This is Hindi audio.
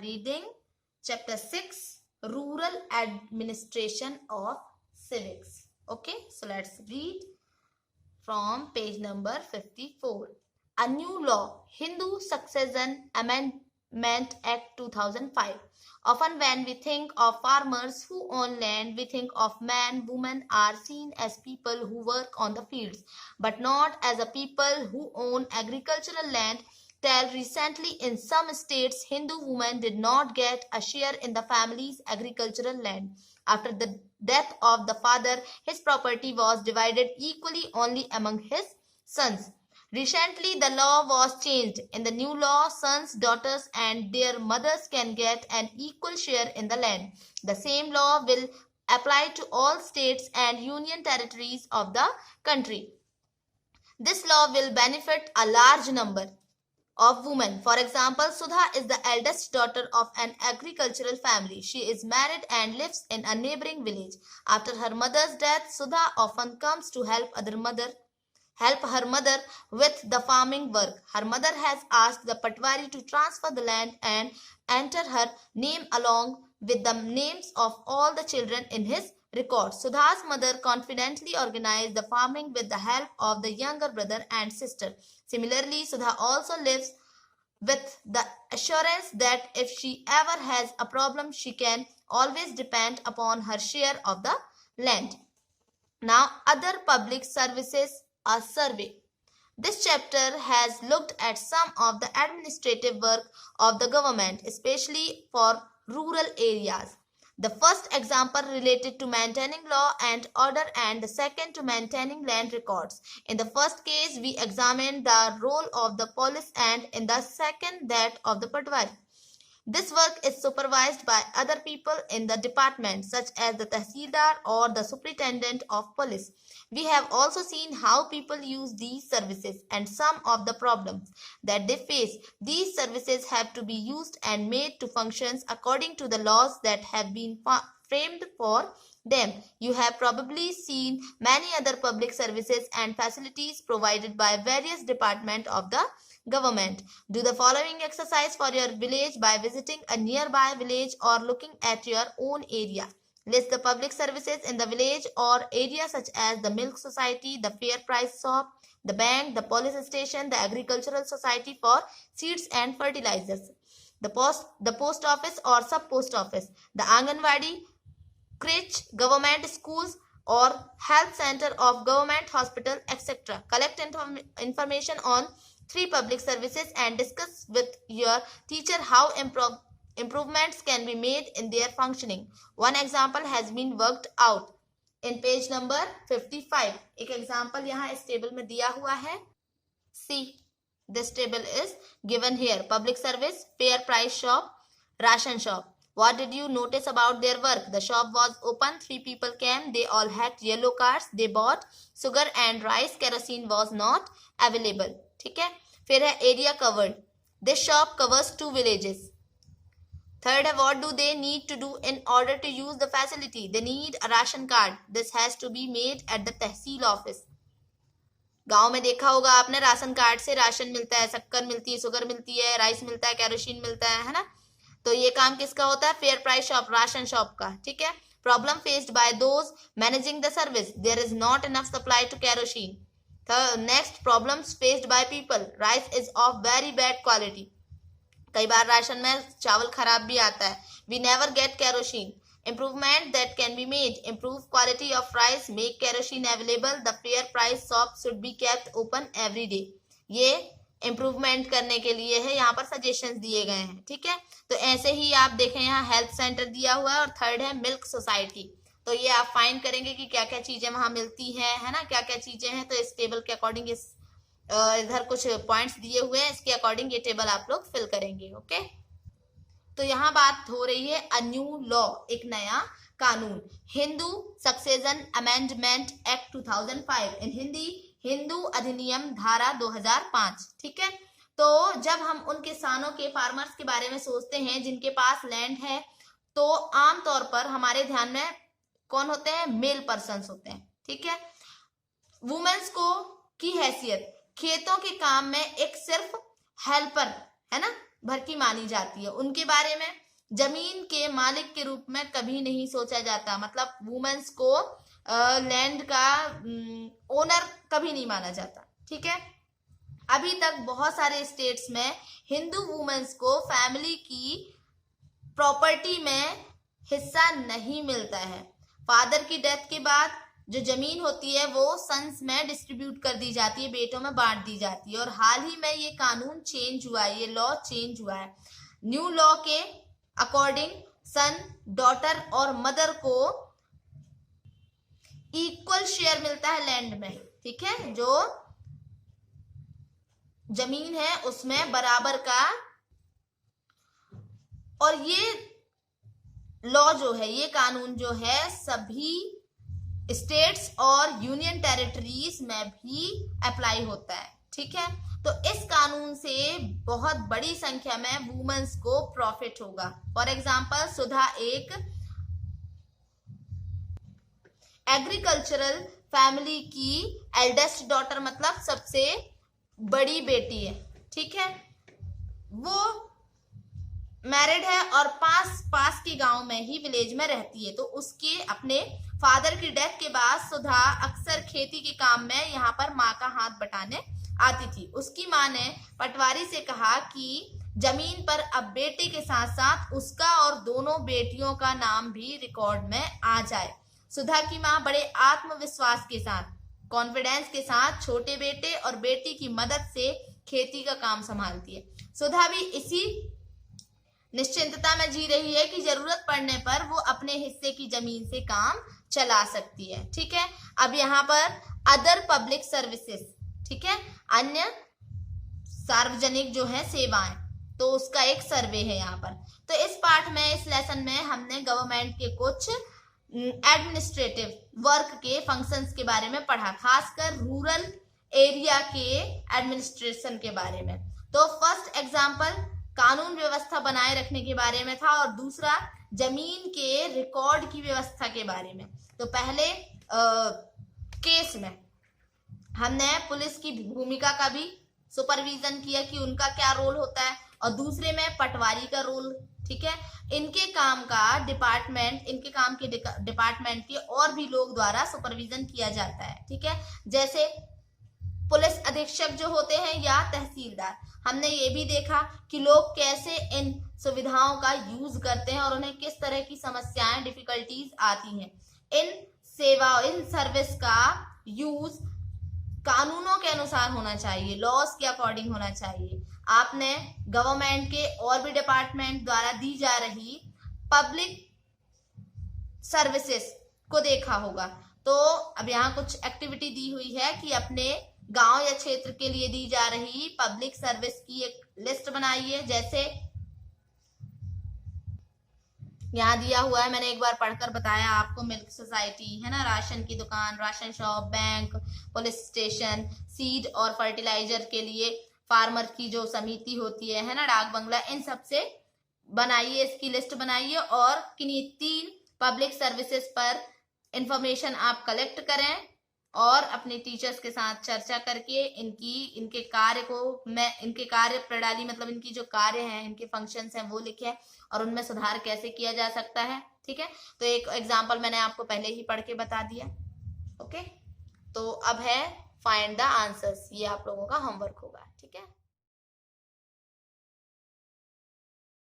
reading chapter 6, Rural Administration of Civics. Okay, so let's read from page number 54. A new law, Hindu Succession Amendment Act 2005. Often when we think of farmers who own land, we think of men. Women are seen as people who work on the fields, but not as a people who own agricultural land. Till recently, in some states, Hindu women did not get a share in the family's agricultural land. After the death of the father, his property was divided equally only among his sons. Recently, the law was changed. In the new law, sons, daughters, and their mothers can get an equal share in the land. The same law will apply to all states and union territories of the country. This law will benefit a large number of women. For example, Sudha is the eldest daughter of an agricultural family. She is married and lives in a neighboring village. After her mother's death, Sudha often comes to help her mother with the farming work. Her mother has asked the Patwari to transfer the land and enter her name along with the names of all the children in his records. Sudha's mother confidently organized the farming with the help of the younger brother and sister. Similarly, Sudha also lives with the assurance that if she ever has a problem, she can always depend upon her share of the land. Now, other public services, a survey. This chapter has looked at some of the administrative work of the government, especially for rural areas. The first example related to maintaining law and order, and the second to maintaining land records. In the first case, we examined the role of the police, and in the second, that of the Patwari. This work is supervised by other people in the department, such as the Tahsildar or the Superintendent of Police. We have also seen how people use these services and some of the problems that they face. These services have to be used and made to function according to the laws that have been framed for them. You have probably seen many other public services and facilities provided by various departments of the government. Do the following exercise for your village by visiting a nearby village or looking at your own area. List the public services in the village or area, such as the milk society, the fair price shop, the bank, the police station, the agricultural society for seeds and fertilizers, the post office or sub post office, the Anganwadi, crèche, government schools or health center of government hospital, etc. Collect information on 3 public services and discuss with your teacher how improvements can be made in their functioning. One example has been worked out in page number 55. एक example यहाँ इस table में दिया हुआ है. See, this table is given here. Public service, fair price shop, ration shop. What did you notice about their work? The shop was open. 3 people came. They all had yellow cards. They bought sugar and rice. Kerosene was not available. ठीक है. फिर है area covered. This shop covers 2 villages. Third है, what do they need to do in order to use the facility? They need a ration card. This has to be made at the tehsil office. गांव में देखा होगा आपने, राशन कार्ड से राशन मिलता है, शक्कर मिलती है, शुगर मिलती है, राइस मिलता है, केरोसिन मिलता है ना. तो ये काम किसका होता है? Fair price shop, ration shop का. ठीक है. Problem faced by those managing the service. There is not enough supply to kerosene. Next, problems faced by people. Rice is of very bad quality. कई बार राशन में चावल खराब भी आता है. We never get kerosene. Improvement that can be made. Improve quality of rice. Make kerosene available. The fair price shop should be kept open every day. ये इम्प्रूवमेंट करने के लिए है. यहाँ पर सजेशंस दिए गए हैं. ठीक है. तो ऐसे ही आप देखें, यहाँ हेल्थ सेंटर दिया हुआ है और थर्ड है मिल्क सोसाइटी. तो ये आप फाइंड करेंगे कि क्या क्या चीजें वहां मिलती हैं, है ना, क्या क्या चीजें हैं. तो इस टेबल के अकॉर्डिंग इधर कुछ पॉइंट्स दिए हुए हैं, इसके अकॉर्डिंग ये टेबल आप लोग फिल करेंगे. ओके. तो यहाँ बात हो रही है अ न्यू लॉ, एक नया कानून. Hindu succession amendment act 2005. इन हिंदी, हिंदू अधिनियम धारा 2005. ठीक है. तो जब हम उन किसानों के, फार्मर्स के बारे में सोचते हैं जिनके पास लैंड है, तो आमतौर पर हमारे ध्यान में कौन होते हैं? मेल पर्सन्स होते हैं. ठीक है. वुमेन्स को की हैसियत खेतों के काम में एक सिर्फ हेल्पर, है ना, भर की मानी जाती है। उनके बारे में जमीन के मालिक के रूप में कभी नहीं सोचा जाता, मतलब वुमेन्स को लैंड का ओनर कभी नहीं माना जाता। ठीक है, अभी तक बहुत सारे स्टेट्स में हिंदू वुमेन्स को फैमिली की प्रॉपर्टी में हिस्सा नहीं मिलता है। फादर की डेथ के बाद जो जमीन होती है वो सन्स में डिस्ट्रीब्यूट कर दी जाती है, बेटों में बांट दी जाती है। और हाल ही में ये कानून चेंज हुआ है, ये लॉ चेंज हुआ है। न्यू लॉ के अकॉर्डिंग सन, डॉटर और मदर को इक्वल शेयर मिलता है लैंड में। ठीक है, जो जमीन है उसमें बराबर का। और ये लॉ जो है, ये कानून जो है सभी स्टेट्स और यूनियन टेरिटरीज में भी अप्लाई होता है। ठीक है, तो इस कानून से बहुत बड़ी संख्या में वुमेन्स को प्रॉफिट होगा। फॉर एग्जांपल, सुधा एक एग्रीकल्चरल फैमिली की एल्डेस्ट डॉटर, मतलब सबसे बड़ी बेटी है। ठीक है, वो मैरिड है और पास के गांव में ही, विलेज में रहती है। तो उसके अपने फादर की डेथ के बाद सुधा अक्सर खेती के काम में यहाँ पर माँ का हाथ बटाने आती थी। उसकी माँ ने पटवारी से कहा कि जमीन पर अब बेटे के साथ साथ उसका और दोनों बेटियों का नाम भी रिकॉर्ड में आ जाए। सुधा की माँ बड़े आत्मविश्वास के साथ, कॉन्फिडेंस के साथ छोटे बेटे और बेटी की मदद से खेती का काम संभालती है। सुधा भी इसी निश्चिंतता में जी रही है कि जरूरत पड़ने पर वो अपने हिस्से की जमीन से काम चला सकती है। ठीक है, अब यहाँ पर अदर पब्लिक सर्विसेज, ठीक है, अन्य सार्वजनिक जो है सेवाएं, तो उसका एक सर्वे है यहाँ पर। तो इस पार्ट में, इस लेसन में हमने गवर्नमेंट के कुछ एडमिनिस्ट्रेटिव वर्क के फंक्शंस के बारे में पढ़ा, खासकर रूरल एरिया के एडमिनिस्ट्रेशन के बारे में। तो फर्स्ट एग्जाम्पल कानून व्यवस्था बनाए रखने के बारे में था और दूसरा जमीन के रिकॉर्ड की व्यवस्था के बारे में। तो पहले केस में हमने पुलिस की भूमिका का भी सुपरविजन किया कि उनका क्या रोल होता है, और दूसरे में पटवारी का रोल। ठीक है, इनके काम का डिपार्टमेंट, इनके काम के डिपार्टमेंट के और भी लोग द्वारा सुपरविजन किया जाता है। ठीक है, जैसे पुलिस अधीक्षक जो होते हैं या तहसीलदार। हमने ये भी देखा कि लोग कैसे इन सुविधाओं का यूज करते हैं और उन्हें किस तरह की समस्याएं, डिफिकल्टीज आती हैं। इन सेवाओं, इन सर्विस का यूज कानूनों के अनुसार होना चाहिए, लॉज के अकॉर्डिंग होना चाहिए। आपने गवर्नमेंट के और भी डिपार्टमेंट द्वारा दी जा रही पब्लिक सर्विसेज को देखा होगा। तो अब यहाँ कुछ एक्टिविटी दी हुई है कि अपने गांव या क्षेत्र के लिए दी जा रही पब्लिक सर्विस की एक लिस्ट बनाइए। जैसे यहाँ दिया हुआ है, मैंने एक बार पढ़कर बताया आपको, मिल्क सोसाइटी है ना, राशन की दुकान, ration shop, bank, police station, seed और फर्टिलाइजर के लिए फार्मर की जो समिति होती है ना, डाक बंगला, इन सब से बनाइए, इसकी लिस्ट बनाइए और किन्हीं 3 पब्लिक सर्विसेज पर इंफॉर्मेशन आप कलेक्ट करें और अपने टीचर्स के साथ चर्चा करके इनके कार्य को, इनके कार्य प्रणाली, मतलब इनकी जो कार्य हैं, इनके फंक्शंस हैं वो लिखें और उनमें सुधार कैसे किया जा सकता है। ठीक है, तो एक एग्जांपल मैंने आपको पहले ही पढ़ के बता दिया। ओके, तो अब है फाइंड द आंसर्स, ये आप लोगों का होमवर्क होगा। ठीक है।